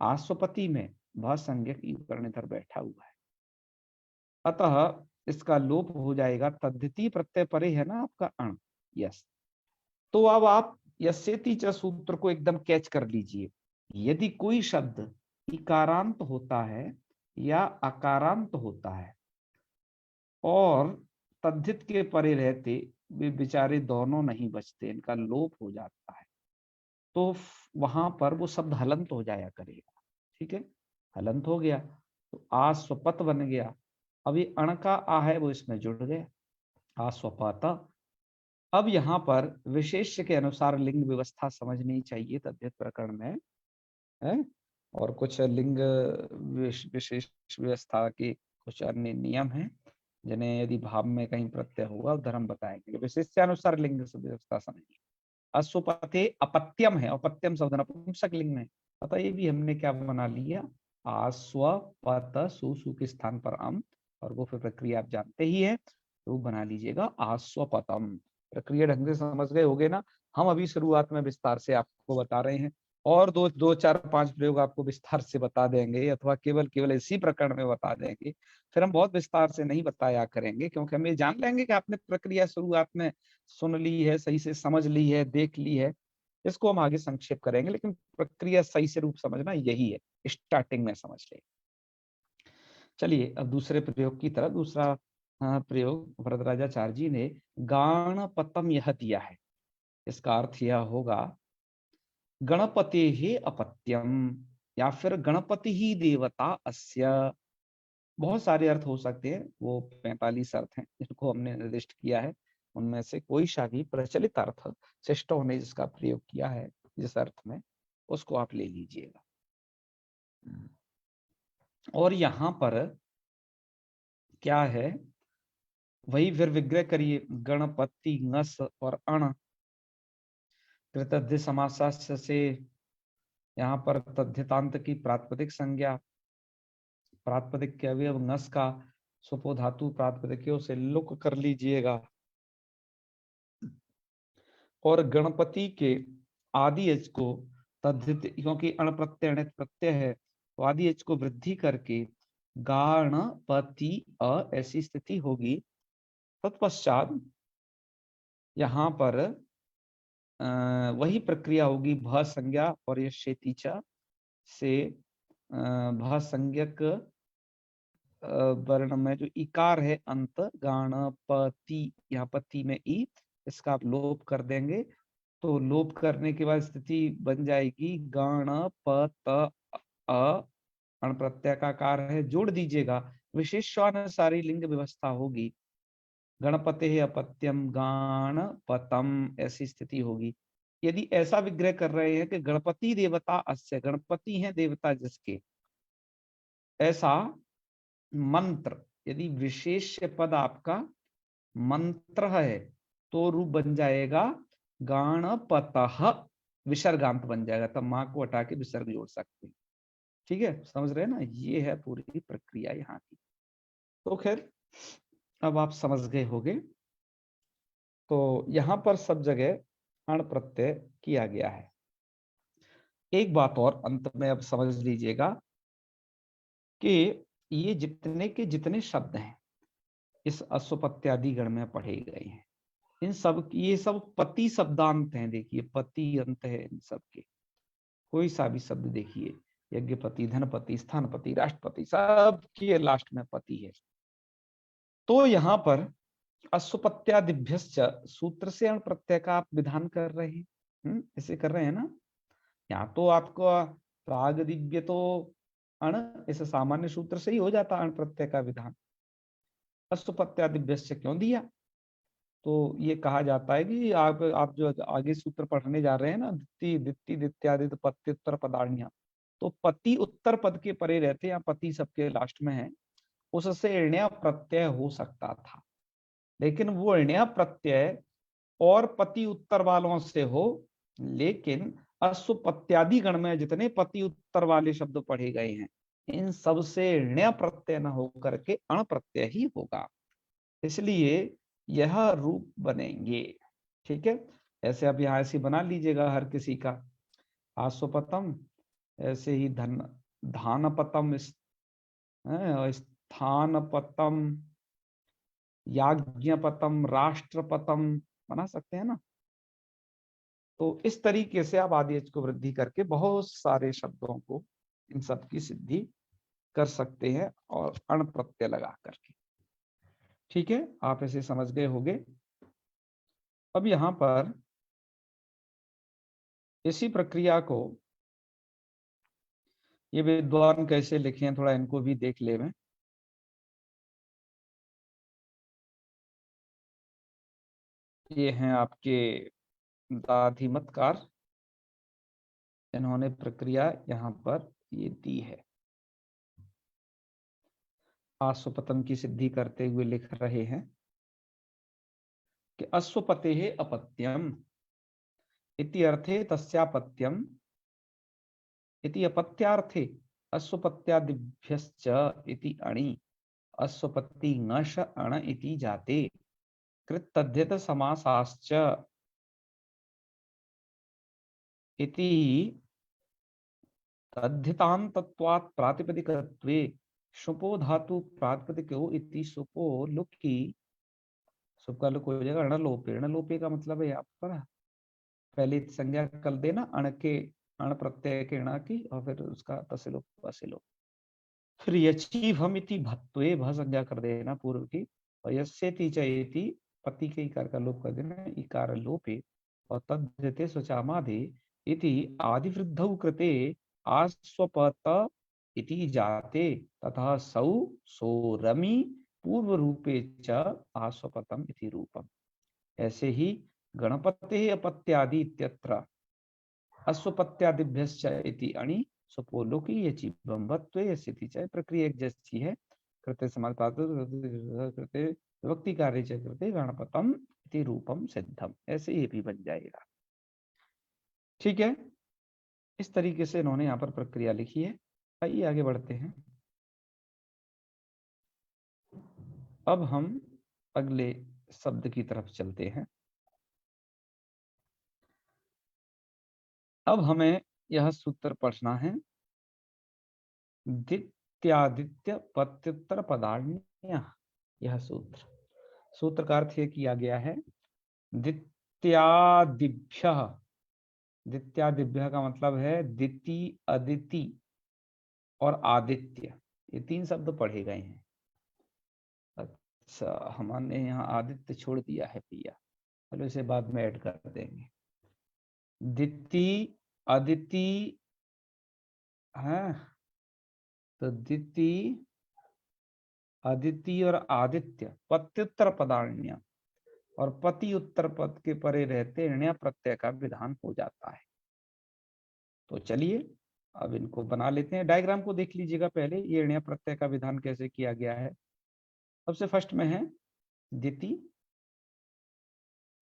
आस्वपति में भ संज्ञक ईवर्ण इधर बैठा हुआ है, अतः इसका लोप हो जाएगा। तद्धिति प्रत्यय परे है ना आपका अण, यस। तो अब आप यस्येति च सूत्र को एकदम कैच कर लीजिए। यदि कोई शब्द इकारांत होता है या अकारांत होता है और तद्धित के परे रहते वे बेचारे दोनों नहीं बचते, इनका लोप हो जाता है, तो वहां पर वो शब्द हलंत हो जाया करेगा। ठीक है, हलंत हो गया तो आस्वपत बन गया। अभी अण का आ है वो इसमें जुड़ गया, आस्वपत। अब यहाँ पर विशेष के अनुसार लिंग व्यवस्था समझनी चाहिए तद्धित प्रकरण में है, और कुछ लिंग विशेष व्यवस्था के कुछ अन्य नियम हैं जिन्हें यदि भाव में कहीं प्रत्यय होगा उधर हम बताएंगे। विशेषानुसार लिंग व्यवस्था समझिए। अश्वपथे अपत्यम है, अपत्यम शब्द नपुंसक लिंग में, अतः ये भी हमने क्या बना लिया, आस्वपत सु के स्थान पर अम, और वो फिर प्रक्रिया आप जानते ही है, तो बना लीजिएगा आस्वपतम। प्रक्रिया ढंग से समझ गए होगे ना। हम अभी शुरुआत में विस्तार से आपको बता रहे हैं, और दो चार पांच प्रयोग आपको विस्तार से बता देंगे, अथवा केवल केवल इसी प्रकरण में बता देंगे। फिर हम बहुत विस्तार से नहीं बताया करेंगे, क्योंकि हम ये जान लेंगे कि आपने प्रक्रिया शुरुआत में सुन ली है, सही से समझ ली है, देख ली है। इसको हम आगे संक्षेप करेंगे, लेकिन प्रक्रिया सही से रूप समझना यही है, स्टार्टिंग में समझ ले। चलिए अब दूसरे प्रयोग की तरफ। दूसरा प्रयोग वरदराजाचार्य जी ने गाणपतम यह दिया है। इसका अर्थ यह होगा गणपति ही अपत्यम, या फिर गणपति ही देवता अस्य। बहुत सारे अर्थ हो सकते हैं, वो 45 अर्थ हैं जिनको हमने निर्दिष्ट किया है। उनमें से कोई सा भी प्रचलित अर्थ शिष्टों ने जिसका प्रयोग किया है जिस अर्थ में, उसको आप ले लीजिएगा। और यहाँ पर क्या है, वही फिर विग्रह करिए। गणपति ngस और अण कृतद्ध समासास्य से यहाँ पर तद्धितांत की प्रातिपदिक संज्ञा, प्रातिपदिक के अवयव ngस का सुपो धातु प्रातिपदिकों से लुक कर लीजिएगा। और गणपति के आदि एच को तद्धित, क्योंकि अण प्रत्यय अणित प्रत्यय है, तो आदि एच को वृद्धि करके गणपति अ ऐसी स्थिति होगी। तत्पश्चात यहाँ पर वही प्रक्रिया होगी भ संज्ञा और ये शेतीचा से भ संज्ञक वर्ण में जो इकार है अंत गणपति, यहाँ पति में ई, इसका आप लोप कर देंगे। तो लोप करने के बाद स्थिति बन जाएगी गणपत अ, अण प्रत्यय का कार है, जोड़ दीजिएगा, विशेषणानुसारी लिंग व्यवस्था होगी। गणपते अपत्यम गणपतम ऐसी स्थिति होगी। यदि ऐसा विग्रह कर रहे हैं कि गणपति देवता अस्य, गणपति हैं देवता जिसके, ऐसा मंत्र, यदि विशेष पद आपका मंत्र है तो रूप बन जाएगा गणपतः, विसर्गांत बन जाएगा, तब मां को हटा के विसर्ग जोड़ सकते हैं। ठीक है, समझ रहे हैं ना, ये है पूरी प्रक्रिया यहाँ की। तो खैर अब आप समझ गए होंगे। तो यहां पर सब जगह अण प्रत्यय किया गया है। एक बात और अंत में अब समझ लीजिएगा कि ये जितने के जितने शब्द हैं इस अश्वपत्यादि गण में पढ़े गए हैं, इन सब, ये सब पति शब्दांत हैं। देखिए पति अंत है इन सब के। कोई सा भी शब्द देखिए, यज्ञपति, धनपति, स्थानपति, राष्ट्रपति, सब के लास्ट में पति है। तो यहाँ पर अश्वपत्यादिभ्यश्च सूत्र से अण प्रत्यय का आप विधान कर रहे हैं, ऐसे कर रहे हैं ना। यहाँ तो आपको प्राग दिव्य तो अण इस सामान्य सूत्र से ही हो जाता अण प्रत्यय का विधान। अश्वपत्यादिभ्यश्च क्यों दिया? तो ये कहा जाता है कि आप जो आगे सूत्र पढ़ने जा रहे हैं ना, दित्ति दित्ति दित्यादि पति उत्तर पदार्णिया, तो पति उत्तर पद के परे रहते हैं, पति सबके लास्ट में है, उससे ऋण्य प्रत्यय हो सकता था। लेकिन वो ऋण्य प्रत्यय और पति उत्तर वालों से हो, लेकिन अश्वपत्यादि गण में जितने पति उत्तर वाले शब्द पढ़े गए हैं इन सब से ऋण्य प्रत्यय न होकर के अण प्रत्यय ही होगा, इसलिए यह रूप बनेंगे। ठीक है, ऐसे अब यहाँ ऐसे बना लीजिएगा हर किसी का। आसुपतम, ऐसे ही धन धानपतम, स्थानपतम, याज्ञपतम, राष्ट्रपतम बना सकते हैं ना। तो इस तरीके से आप आदि को वृद्धि करके बहुत सारे शब्दों को, इन सब की सिद्धि कर सकते हैं और अण प्रत्यय लगा करके। ठीक है, आप ऐसे समझ गए होंगे। अब यहां पर इसी प्रक्रिया को ये विद्वान कैसे लिखे हैं, थोड़ा इनको भी देख ले में। ये हैं आपके दाधिमतकार, इन्होंने प्रक्रिया यहाँ पर ये दी है। आश्वपतन की सिद्धि करते हुए लिख रहे हैं कि अश्वपते अपत्यम इति अर्थे तस्यापत्यम इति अपत्यार्थे अश्वपत्यादिभ्यश्च इति अणि अश्वपत्ति नश अण इति जाते कृतद्धित समासाश्च इति तद्धितान्तत्वात् प्रातिपदिकत्वे शुपो धातु प्रातिपदिको इति सुपो लुकी, सुप का लुक हो जाएगा अणलोपे। अणलोपे का मतलब है यहाँ पर पहले संज्ञा कर देना अण के, अण प्रत्यय के अण की, और फिर उसका तसिलो वसिलो। फिर यचीभम इति भत्वे, भ संज्ञा कर देना पूर्व की, और यस्येति चेति पति के इकार का लोप कर देना इकार लोपे, और तद्धिते स्वचामादि इति आदिवृद्धौ कृते आस्वपत इति जाते तथा सौ सोरमी पूर्व रूपे च आस्वपतम इति रूपम। ऐसे ही गणपते अपत्यादि इत्यत्र अश्वपत्यादिभ्यश्च इति अणि सुपोलोकी यचि बंबत्वे स्थिति च प्रक्रिया एक जैसी है। कृते समाजपात कृते विभक्ति कार्य च कृते गणपतम इति रूपम सिद्धम, ऐसे ये भी बन जाएगा। ठीक है, इस तरीके से इन्होंने यहाँ पर प्रक्रिया लिखी है। आइए आगे बढ़ते हैं। अब हम अगले शब्द की तरफ चलते हैं। अब हमें यह सूत्र पढ़ना है दित्यादित्य प्रत्युत्तर पदान्य। यह सूत्र का अर्थ किया गया है दित्यादिभ्य। दित्यादिभ्य का मतलब है दिति, अदिति और आदित्य, ये तीन शब्द पढ़े गए हैं। अच्छा, हमने यहाँ आदित्य छोड़ दिया है भैया, चलो इसे बाद में ऐड कर देंगे। दिति, अदिति है, तो दिति, अदिति और आदित्य प्रत्युत्तर पदान्य, और पति उत्तर पद के परे रहते ण्य प्रत्यय का विधान हो जाता है। तो चलिए अब इनको बना लेते हैं। डायग्राम को देख लीजिएगा पहले, ये ण्य प्रत्यय का विधान कैसे किया गया है। सबसे फर्स्ट में है दिति।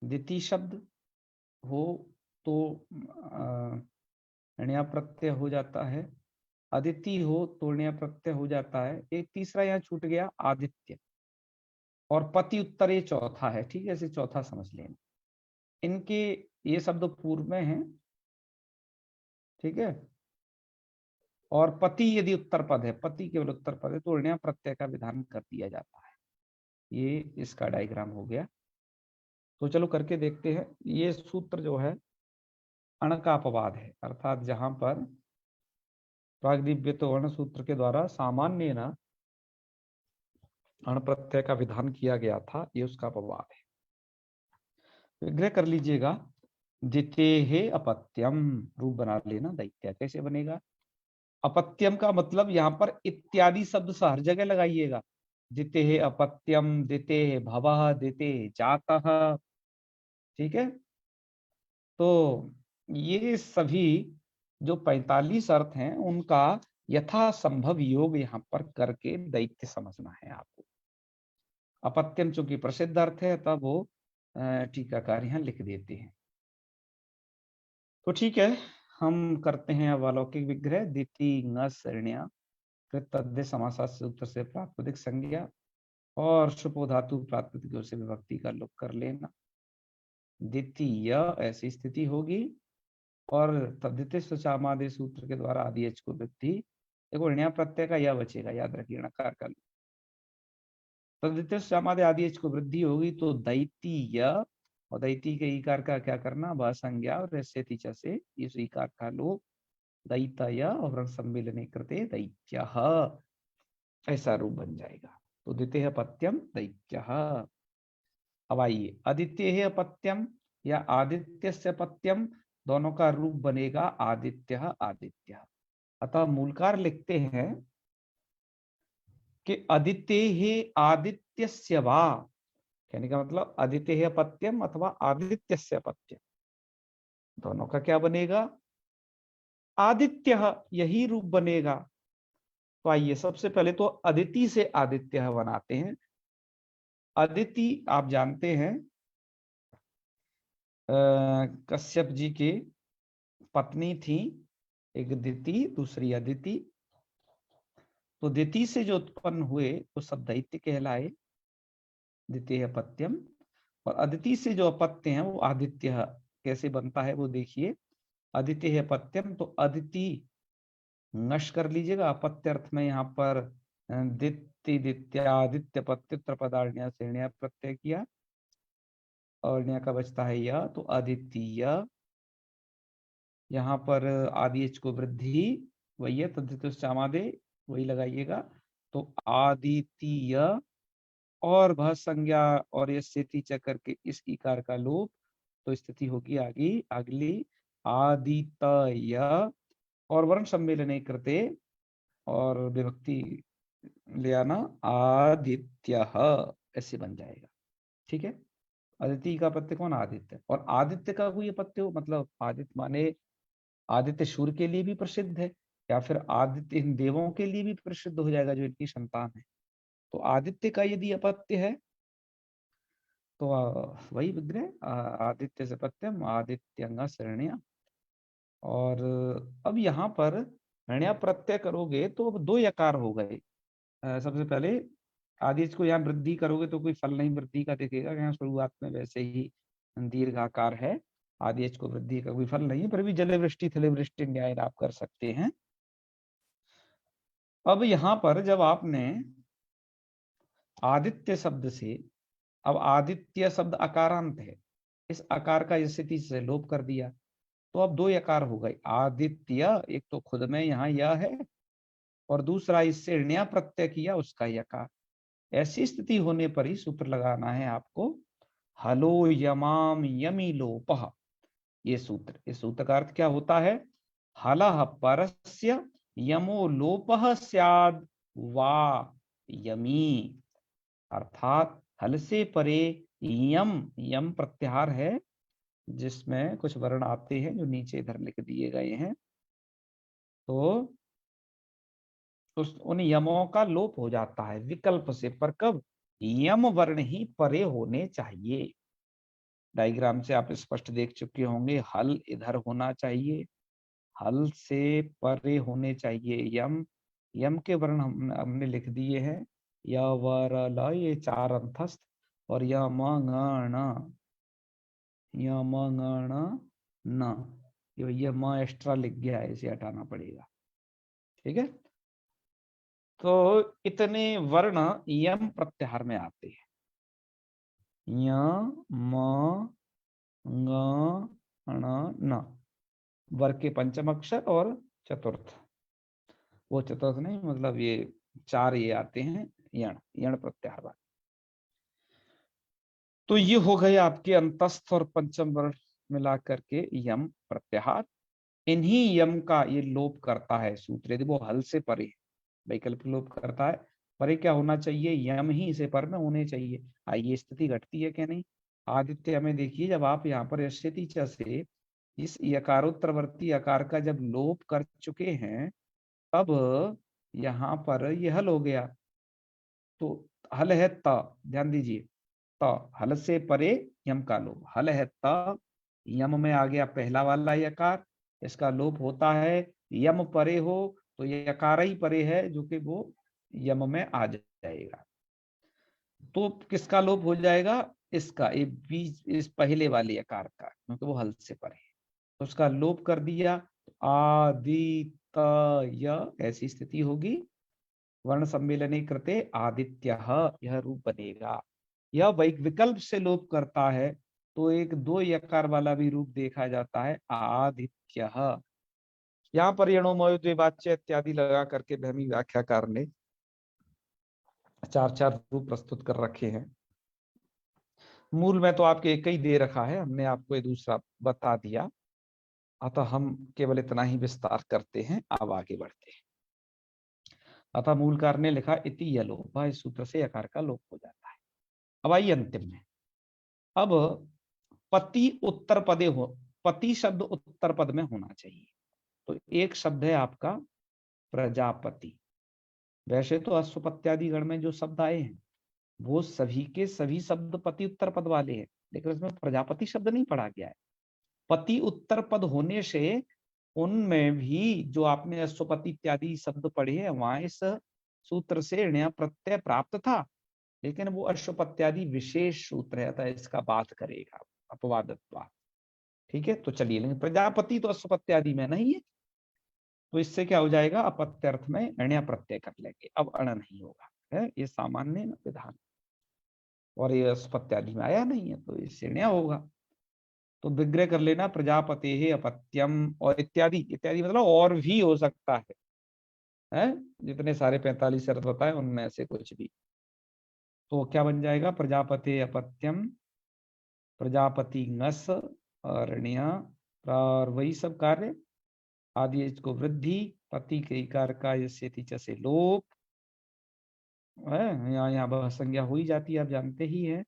दिति शब्द हो तो ण्य प्रत्यय हो जाता है, अदिति हो तो ण्य प्रत्यय हो जाता है। एक तीसरा यहाँ छूट गया, आदित्य, और पति उत्तर ये चौथा है। ठीक है, इसे चौथा समझ लेना। इनके ये शब्द पूर्व में है, ठीक है, और पति यदि उत्तर पद है, पति केवल उत्तर पद है, तो ण्य प्रत्यय का विधान कर दिया जाता है। ये इसका डायग्राम हो गया। तो चलो करके देखते हैं। ये सूत्र जो है अण का अपवाद है, अर्थात जहां पर प्रागदिव्य तो अण सूत्र के द्वारा सामान्य न अण प्रत्यय का विधान किया गया था, ये उसका अपवाद है। विग्रह कर लीजिएगा। दितेहे अपत्यम, रूप बना लेना। दैत्य कैसे बनेगा? अपत्यम का मतलब यहाँ पर इत्यादि शब्द से हर जगह लगाइएगा। दितेहे अपत्यम, दितेहे भवः, दितेहे जातः। ठीक है, तो ये सभी जो 45 अर्थ हैं उनका यथासंभव योग यहाँ पर करके दैत्य समझना है आपको। अपत्यम चूंकि प्रसिद्ध अर्थ है, तब वो टीकाकार यहाँ लिख देते हैं। तो ठीक है, हम करते हैं अब अलौकिक विग्रह। दिति ण्या कृत समासा सूत्र से प्रातिपदिक संज्ञा और शुपो धातु प्रातिपदिकों से विभक्ति का लोप कर लेना। द्वितीय ऐसी स्थिति होगी, और तद्धित स्वचामादि सूत्र के द्वारा आदि एच को वृद्धि। देखो ण्या प्रत्यय का यह बचेगा, याद रखिए, नकार का। तद्धित स्वचामादि आदि एच को वृद्धि होगी तो दैतीय, और दैती के इकार का क्या करना, ब संज्ञा और से इस इकार का लोप, दैतय और सम्मिलने कृते दैत्य, ऐसा रूप बन जाएगा। तो द्वितीय पत्यम दैत्य। अब आइए, आदित्य है अपत्यम या आदित्य से पत्यम, दोनों का रूप बनेगा आदित्य आदित्य। अतः मूलकार लिखते हैं कि आदित्य ही आदित्यस्य वा, कहने का मतलब आदित्य है अपत्यम अथवा आदित्यस्य अपत्यम, दोनों का क्या बनेगा? आदित्य, यही रूप बनेगा। तो आइए सबसे पहले तो अदिति से आदित्य बनाते हैं। अदिति आप जानते हैं कश्यप जी की पत्नी थी, एक दिति दूसरी अदिति। तो दिति से जो उत्पन्न हुए वो सब दैत्य कहलाए, द्वितीय अपत्यम। और अदिति से जो अपत्य है वो आदित्य। कैसे बनता है वो देखिए। अदिति है अपत्यम, तो अदिति नश कर लीजिएगा। अपत्य अर्थ में यहाँ पर दित्य दित्यादित्य प्रत्युत्तर पदार्ण्य से ण्य प्रत्यय किया, और ण्य का बचता है यह, तो अदितीय। यहाँ पर आदि एच को वृद्धि वही है, तद्धितुश्चामादे वही लगाइएगा। तो आदितीय और भः संज्ञा और ये स्थिति चक्कर के इस इकार का लोप, तो स्थिति होगी आगे अगली आदितय, और वर्ण सम्मेलन करते और विभक्ति ले आना आदित्य, ऐसे बन जाएगा। ठीक है, आदित्य का पत्य कौन? आदित्य। और आदित्य का कोई पत्य हो, मतलब आदित्य माने आदित्य सूर्य के लिए भी प्रसिद्ध है, या फिर आदित्य इन देवों के लिए भी प्रसिद्ध हो जाएगा जो इनकी संतान है। तो आदित्य का यदि अपत्य है तो वही विग्रह आदित्य से पत्यम आदित्यंग श्रेण्या। और अब यहाँ पर ण्या प्रत्यय करोगे तो अब दो यकार हो गए। सबसे पहले आदित्य को यहाँ वृद्धि करोगे तो कोई फल नहीं वृद्धि का दिखेगा, यहाँ शुरुआत में वैसे ही दीर्घाकार है। आदित्य को वृद्धि का कोई फल नहीं है, पर भी जल वृष्टि थले वृष्टि न्याय आप कर सकते हैं। अब यहां पर जब आपने आदित्य शब्द से, अब आदित्य शब्द अकारांत है, इस आकार का स्थिति से लोप कर दिया, तो अब दो यकार हो गए आदित्य, एक तो खुद में यहाँ यह है और दूसरा इससे ण्या प्रत्यय किया उसका यकार। ऐसी स्थिति होने पर ही सूत्र लगाना है आपको, हलो यमाम यमी लोपः। ये सूत्र, इस सूत्र का अर्थ क्या होता है, हलः परस्य यमो लोपः स्याद् वा यमी, अर्थात हल से परे यम, यम प्रत्याहार है जिसमें कुछ वर्ण आते हैं जो नीचे इधर लिख दिए गए हैं, तो उन यमों का लोप हो जाता है विकल्प से, पर कब, यम वर्ण ही परे होने चाहिए। डायग्राम से आप स्पष्ट देख चुके होंगे, हल इधर होना चाहिए, हल से परे होने चाहिए यम, यम के वर्ण हमने लिख दिए हैं, य व र ल, ये चार अंतस्थ, और य म ङ ण, य म ङ ण न, ये म एक्स्ट्रा लिख गया है, इसे हटाना पड़ेगा। ठीक है, तो इतने वर्ण यम प्रत्याहार में आते हैं, य म ङ ण न, वर्ग के पंचम अक्षर और चतुर्थ, वो चतुर्थ नहीं, मतलब ये चार ये आते हैं यण, यण प्रत्याहार वाले। तो ये हो गए आपके अंतस्थ और पंचम वर्ण मिला करके यम प्रत्याहार। इन्हीं यम का ये लोप करता है सूत्र, यदि वो हल से परे है, वैकल्पिक लोप करता है, परे क्या होना चाहिए, यम ही इसे पर में होने चाहिए। आइए स्थिति घटती है क्या नहीं, आदित्य में देखिए, जब आप यहाँ पर स्थिति च से इस यकारोत्तरवर्ती आकार का जब लोप कर चुके हैं, तब यहाँ पर यह हल हो गया, तो हल है त, ध्यान दीजिए, त हल से परे यम का लोप, हल है त, यम में आ गया पहला वाला यकार, इसका लोप होता है, यम परे हो तो यकार ही परे है जो कि वो यम में आ जाएगा, तो किसका लोप हो जाएगा, इसका, ये बीच इस पहले वाले यकार का, क्योंकि वो हल से परे है, तो उसका लोप कर दिया, आदित्य, ऐसी स्थिति होगी, वर्ण सम्मेलन कृते आदित्य, यह रूप बनेगा। यह विकल्प से लोप करता है, तो एक दो यकार वाला भी रूप देखा जाता है आदित्य। यहाँ पर यणोमय द्विवाच्य इत्यादि लगा करके भ्रमी व्याख्याकार ने चार चार रूप प्रस्तुत कर रखे हैं, मूल में तो आपके एक ही दे रखा है, हमने आपको ये दूसरा बता दिया, अतः हम केवल इतना ही विस्तार करते हैं, अब आगे बढ़ते हैं। अतः मूलकार ने लिखा इति यलोप, इस सूत्र से यकार का लोप हो जाता है। अब आइए अंतिम में, अब पति उत्तर पदे हो, पति शब्द उत्तर पद में होना चाहिए, तो एक शब्द है आपका प्रजापति। वैसे तो अश्वपत्यादि गण में जो शब्द आए हैं वो सभी के सभी शब्द पति उत्तर पद वाले हैं, लेकिन उसमें प्रजापति शब्द नहीं पढ़ा गया है। पति उत्तर पद होने से उनमें भी जो आपने अश्वपति इत्यादि शब्द पढ़े हैं वहां इस सूत्र से ण्य प्रत्यय प्राप्त था, लेकिन वो अश्वपत्यादि विशेष सूत्र है, अतः इसका बात करेगा अपवादत्वा। ठीक है, तो चलिए, लेकिन प्रजापति तो अश्वपत्यादि में नहीं है, तो इससे क्या हो जाएगा, अपत्यर्थ में ण्य प्रत्यय कर लेंगे, अब अण नहीं होगा, है ये सामान्य विधान, और ये अश्वपत्यादि में आया नहीं है तो इससे ण्य होगा, तो विग्रह कर लेना, प्रजापते है अपत्यम, और इत्यादि, इत्यादि मतलब और भी हो सकता है, जितने सारे 45 शर्त बताए उनमें से कुछ भी, तो क्या बन जाएगा, प्रजापते अपत्यम, प्रजापति ngस और ण्य, और वही सब कार्य, आदि इसको वृद्धि, पति के इकार का यस्यति से लोप है, यहाँ संज्ञा हो ही जाती है, आप जानते ही हैं,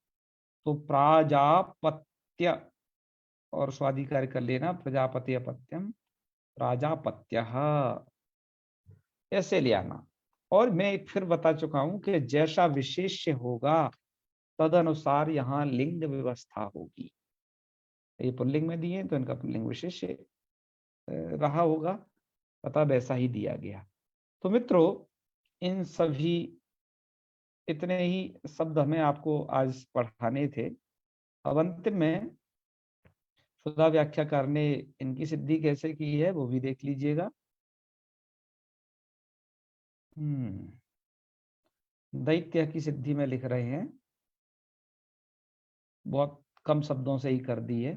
तो प्राजापत्य और स्वाधिकार कर लेना, प्रजापति अपत्यम प्राजापत्य, ऐसे ले आना। और मैं एक फिर बता चुका हूं कि जैसा विशेष्य होगा तदनुसार यहाँ लिंग व्यवस्था होगी, ये पुल्लिंग में दिए तो इनका पुल्लिंग विशेष्य रहा होगा, पता वैसा ही दिया गया। तो मित्रों, इन सभी इतने ही शब्द हमें आपको आज पढ़ाने थे। अब अंतिम में सुधा व्याख्याकार ने इनकी सिद्धि कैसे की है वो भी देख लीजिएगा। दैत्य की सिद्धि में लिख रहे हैं, बहुत कम शब्दों से ही कर दी है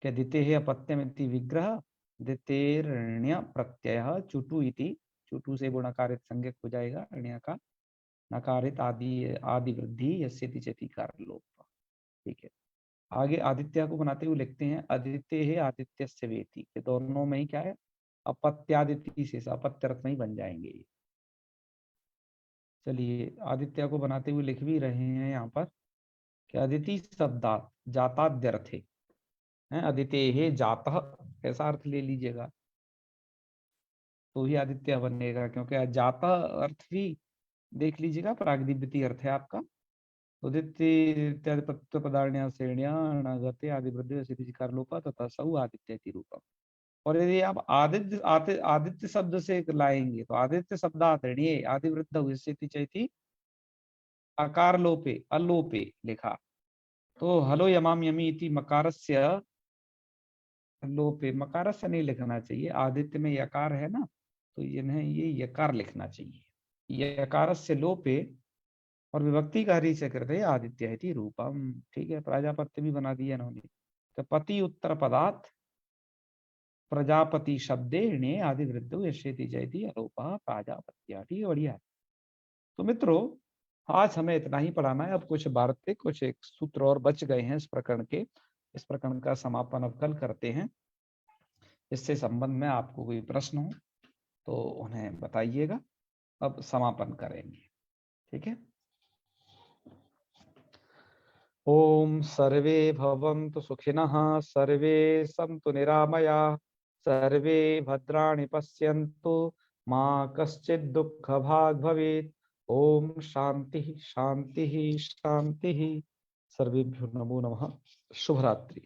कि दिते अपत्यमिति विग्रह दितेर्ण्य प्रत्यय चुटु इति, चुटु से गुणाकारित संज्ञक हो जाएगा ण्य का, नकारित आदि आदि वृद्धि यस्यति चेति कार लोप। ठीक है, आगे आदित्य को बनाते हुए लिखते हैं आदित्य है आदित्यस्य वेति, ये दोनों में ही क्या है, अपत्यादिति से अपत्य अर्थ में ही बन जाएंगे ये। चलिए आदित्य को बनाते हुए लिख भी रहे हैं यहाँ पर कि अदिति शब्दात जाताद्यर्थे है, अदिते है जाता ऐसा अर्थ ले लीजिएगा तो ही आदित्य बनेगा, क्योंकि जाता अर्थ भी देख लीजिएगा प्रागदिव्यति अर्थ है आपका। तो दित्य इत्यादि प्रत्यय पदार्ण्य श्रेण्या अनागते आदि वृद्धि सिद्धिकार लोपा तथा सौ आदित्य इति रूपम। और यदि आप आदित्य आदित्य शब्द से लाएंगे तो आदित्य शब्द आदरणीय आदि वृद्ध हुई चैती अकार लोपे अलोपे लिखा, तो हलो यमाम यमी इति मकारस्य लोपे, मकारस्य नहीं लिखना चाहिए, आदित्य में यकार है ना तो ये यकार लिखना चाहिए, यकारस्य लोपे और विभक्ति कार्य से करते आदित्य है रूपम। ठीक है, प्रजापत्य भी बना दिया इन्होंने, तो पति उत्तर पदार्थ प्रजापति शब्दे णे आदि वृद्धो यशेति जयति अलोपा प्राजापत्या। ठीक है, बढ़िया है। तो मित्रों आज हमें इतना ही पढ़ाना है, अब कुछ वार्तिक कुछ एक सूत्र और बच गए हैं इस प्रकरण के, इस प्रकरण का समापन अब कल करते हैं। इससे संबंध में आपको कोई प्रश्न हो तो उन्हें बताइएगा, अब समापन करेंगे। ठीक है, ओम सर्वे भवन्तु सुखिनः, सर्वे सन्तु निरामयाः, सर्वे भद्राणि पश्यन्तु, मा कश्चित् दुःखभाग् भवेत्। ओम शांति शांति शांति। सर्वेभ्यो नमो नमः। शुभ रात्रि।